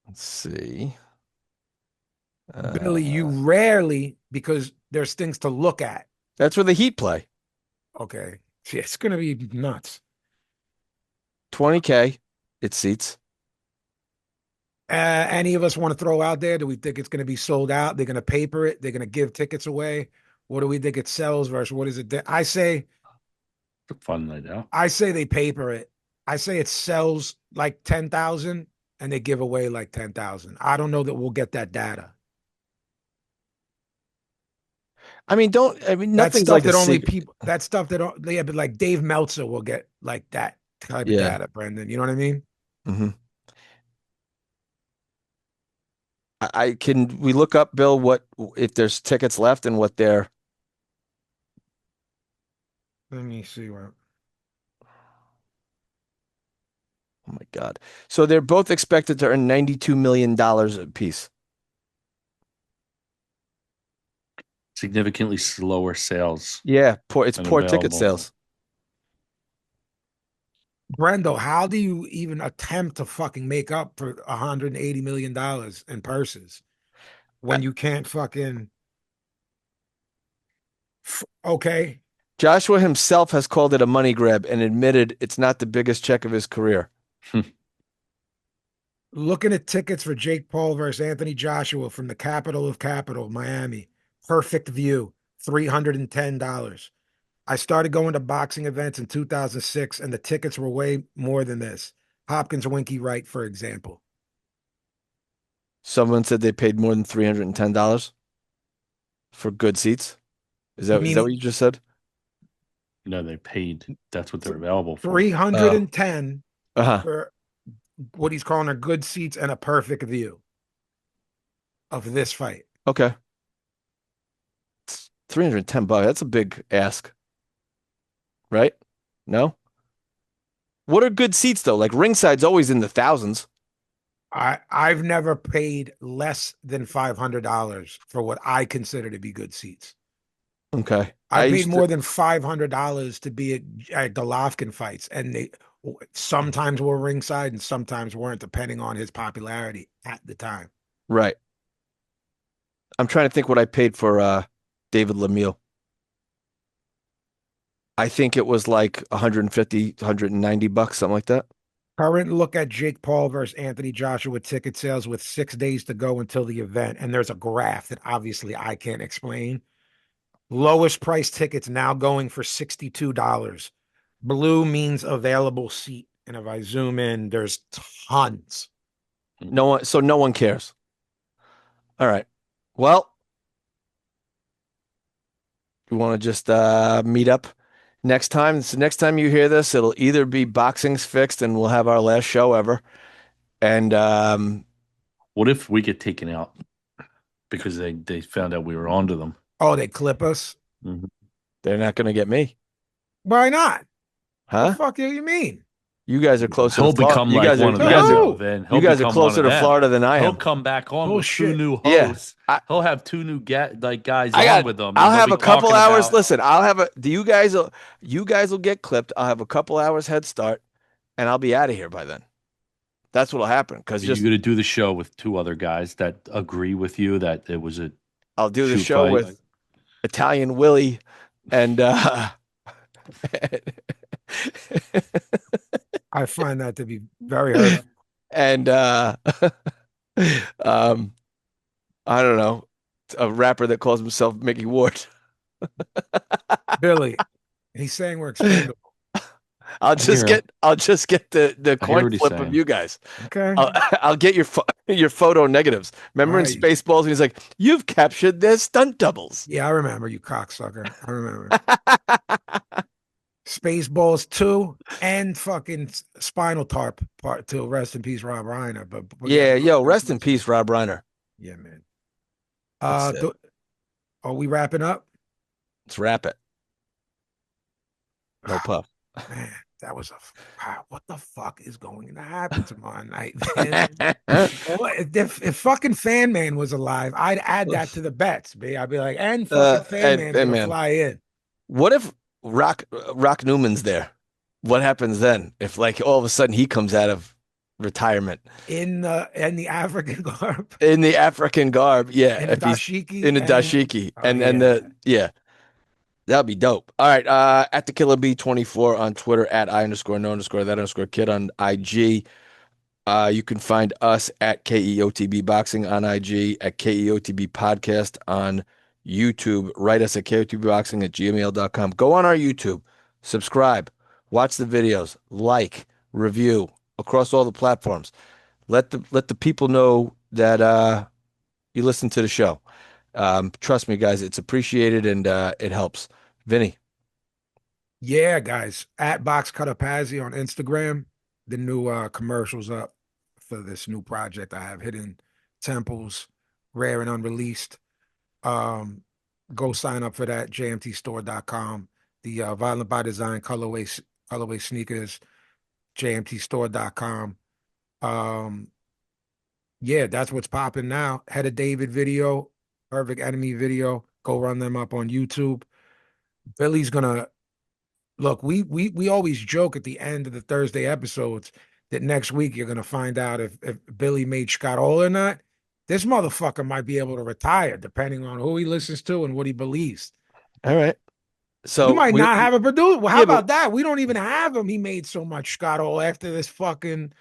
Let's see. Billy, you Uh, rarely, because there's things to look at. that's where the Heat play. Okay. It's going to be nuts. 20K. It seats. Any of us want to throw out there? Do we think it's going to be sold out? They're going to paper it. They're going to give tickets away. What do we think it sells versus what is it? It's a fun night out. I say they paper it. I say it sells like 10,000 and they give away like 10,000. I don't know that we'll get that data. I mean, That's nothing's stuff like a that only secret. people, that stuff that, yeah, but like Dave Meltzer will get like that type of Yeah. data, Brendan. You know what I mean? hmm I can we look up, Bill, what if there's tickets left and what they're Let me see what. Oh my God. So they're both expected to earn $92 million apiece. Significantly slower sales Yeah, it's and poor ticket available. sales. Brendo, how do you even attempt to fucking make up for $180 million in purses Uh, when you can't fucking okay? Joshua himself has called it a money grab and admitted it's not the biggest check of his career. Looking at tickets for Jake Paul versus Anthony Joshua from the capital of capital, Miami. Perfect view, $310. I started going to boxing events in 2006, and the tickets were way more than this. Hopkins Winky Wright, for example. Someone said they paid more than $310 for good seats. You Is that mean what you just said? No, they paid. That's what they're available for. 310 Uh-huh. for what he's calling a good seats and a perfect view of this fight? Okay. It's $310. That's a big ask, right? No? What are good seats though? Like ringside's always in the thousands. I've never paid less than $500 for what I consider to be good seats. Okay. I I paid used to more than $500 to be at Golovkin fights, and they sometimes were ringside and sometimes weren't, depending on his popularity at the time. right. I'm trying to think what I paid for David Lemieux. I think it was like 150, $190, something like that. Current look at Jake Paul versus Anthony Joshua ticket sales with 6 days to go until the event, and there's a graph that obviously I can't explain. Lowest price tickets now going for $62. Blue means available seat. And if I zoom in, there's tons. No one cares. All right. Well, we want to just meet up next time. So next time you hear this, it'll either be Boxing's Fixed and we'll have our last show ever. And What if we get taken out because they found out we were onto them? Oh, they clip us? Mhm. they're not going to get me. Why not? The Huh? fuck do you mean? You guys are closer to He'll Florida. become like one of To them, though. who? Then You he'll guys are become one closer of to them. Florida than I He'll am. come back on with two Bullshit. new Yeah. hosts. He'll have two new guys I on got with them, and I'll they'll have be a couple talking hours. about. Listen, I'll have a do you guys will get clipped. I'll have a couple hours head start and I'll be out of here by then. That's what'll happen. Cause Are you just going to do the show with two other guys that agree with you that it was a I'll do the shoot show fight? with Italian Willie and I find that to be very hurtful. and um I don't know, a rapper that calls himself Mickey Ward. Billy, he's saying we're expendable. I hear him. I'll just get the I hear coin what he's flip of saying. you guys. Okay. I'll get your photo negatives. All Remember in right. Spaceballs when he's like, "You've captured their stunt doubles." Yeah, I remember you cocksucker. I remember. Spaceballs 2 and fucking Spinal Tap Part 2. Rest in peace, Rob Reiner. But yeah, Yeah, yo, that's rest in what's peace, Rob Reiner. yeah, man. That's it. Do, are we wrapping up? Let's wrap it. No puff. Man, that was wow, what the fuck is going to happen tomorrow night, man? Well, if fucking Fan Man was alive, I'd add that to the bets, B. I'd be like, and fucking Fan Man's and gonna man, fly in. what if Rock Newman's there? What happens then if like all of a sudden he comes out of retirement In the African garb, in the African garb? Yeah, in a if he's dashiki, in a and dashiki oh and yeah. the yeah. That'd be dope. All right. At the Killer B24 on Twitter, at I underscore no underscore that underscore kid on IG. You can find us at KEOTB Boxing on IG, at KEOTB Podcast on YouTube. Write us at KEOTBboxing at gmail.com. Go on our YouTube, subscribe, watch the videos, like, review across all the platforms. Let the people know that you listen to the show. Trust me, guys, it's appreciated and it helps. Vinny, Yeah, guys, at Box Cutter Pazzi on Instagram. The new commercials up for this new project I have, Hidden Temples, rare and unreleased. Um, Go sign up for that, jmtstore.com. the Violent by Design colorway sneakers, jmtstore.com. Yeah, that's what's popping now. Head of David video, Perfect Enemy video. Go run them up on YouTube. Billy's gonna look. We always joke at the end of the Thursday episodes that next week you're gonna find out if Billy made Scott Hall or not. This motherfucker might be able to retire depending on who he listens to and what he believes. All right. We So might not have a producer. Well, how yeah, but about that? We don't even have him. He made so much Scott Hall after this fucking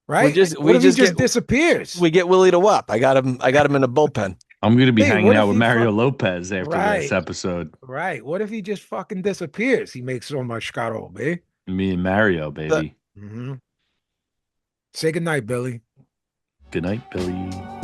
we right. just What we if he just get just disappears? we get Willie to Wop. I got him. I got him in the bullpen. I'm going to be Hey, hanging what out if with he Mario fuck Lopez after this right? episode. Right. What if he just fucking disappears? He makes so much Scott Hall, babe. Me and Mario, The- baby. Mm-hmm. Say goodnight, Billy. Good night, Billy.